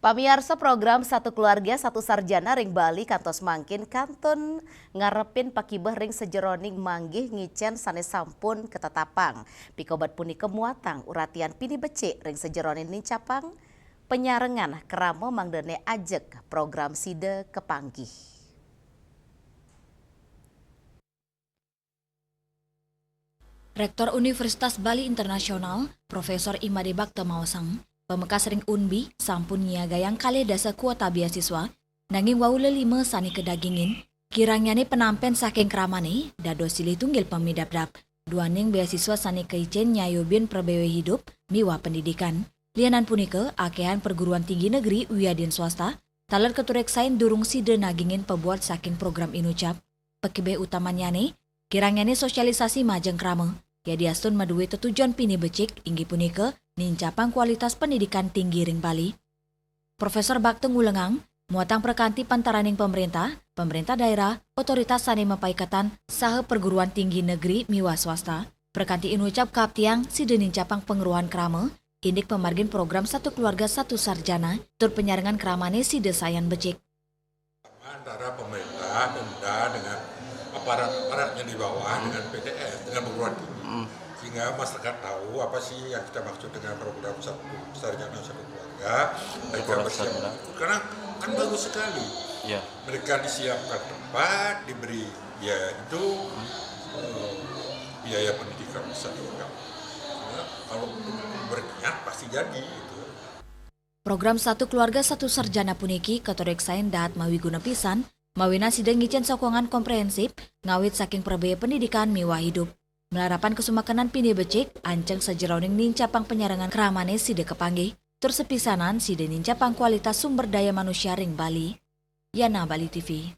Pamiarsa program Satu Keluarga Satu Sarjana ring Bali kantos mangkin kantun ngarepin pakibeh ring sejeroning manggih ngicen sanes sampun ketetapang. Pikobat punika muatang uratian pini becik ring sejeroning nincapang penyarengan keramo mangdene ajek program side kepanggih. Rektor Universitas Bali Internasional, Profesor Imade Bakta Mawasang, pemekas ring Unbi, sampun nyiagayang kali dasa kuota beasiswa, nanging waula 5 sani kedagingin, kirangnya penampen saking kramane, dado silih tunggil pemidap-dap, duaning beasiswa sani keicen nyayobin perbewe hidup, miwa pendidikan. Lianan punika, akehan perguruan tinggi negeri wiadin swasta, taler keturek sain durung side nagingin pebuat saking program inucap, pekibe utamanya nih, kirangnya sosialisasi majeng krama, ya diastun maduwe tetujuan pini becik, inggi punika, nincapang kualitas pendidikan tinggi ring Bali. Profesor Bakta ngulengang, muatang perkanti pantaraning pemerintah daerah, otoritas sane mempaikatan, saha perguruan tinggi negeri miwa swasta, perkanti inucap kaptiang side nincapang pengeruhan krama, indik pemargin program Satu Keluarga Satu Sarjana, tur penyarengan kramane side sayan becik. Antara pemerintah, Pemda dengan aparat-aparatnya di bawah dengan PTN, dengan perguruan tinggi. Sehingga masyarakat tahu apa sih yang kita maksud dengan program Satu Sarjana Satu Keluarga, mereka bersiap ikut, karena kan bagus sekali. Ya. Mereka disiapkan tempat, diberi biaya itu, biaya pendidikan bisa juga. Kalau berniat pasti jadi itu. Program Satu Keluarga Satu Sarjana puniki katorek sain dahat mawi guna pisan, mawina sidang ngicen sokongan komprehensif, ngawit saking perbaya pendidikan miwa hidup. Melarapan kesumakanan pini becik, anceng sejeroning nincapang penyarangan keramane side kepanggih, tur sepisanan side nincapang kualitas sumber daya manusia ring Bali. Yana Bali TV.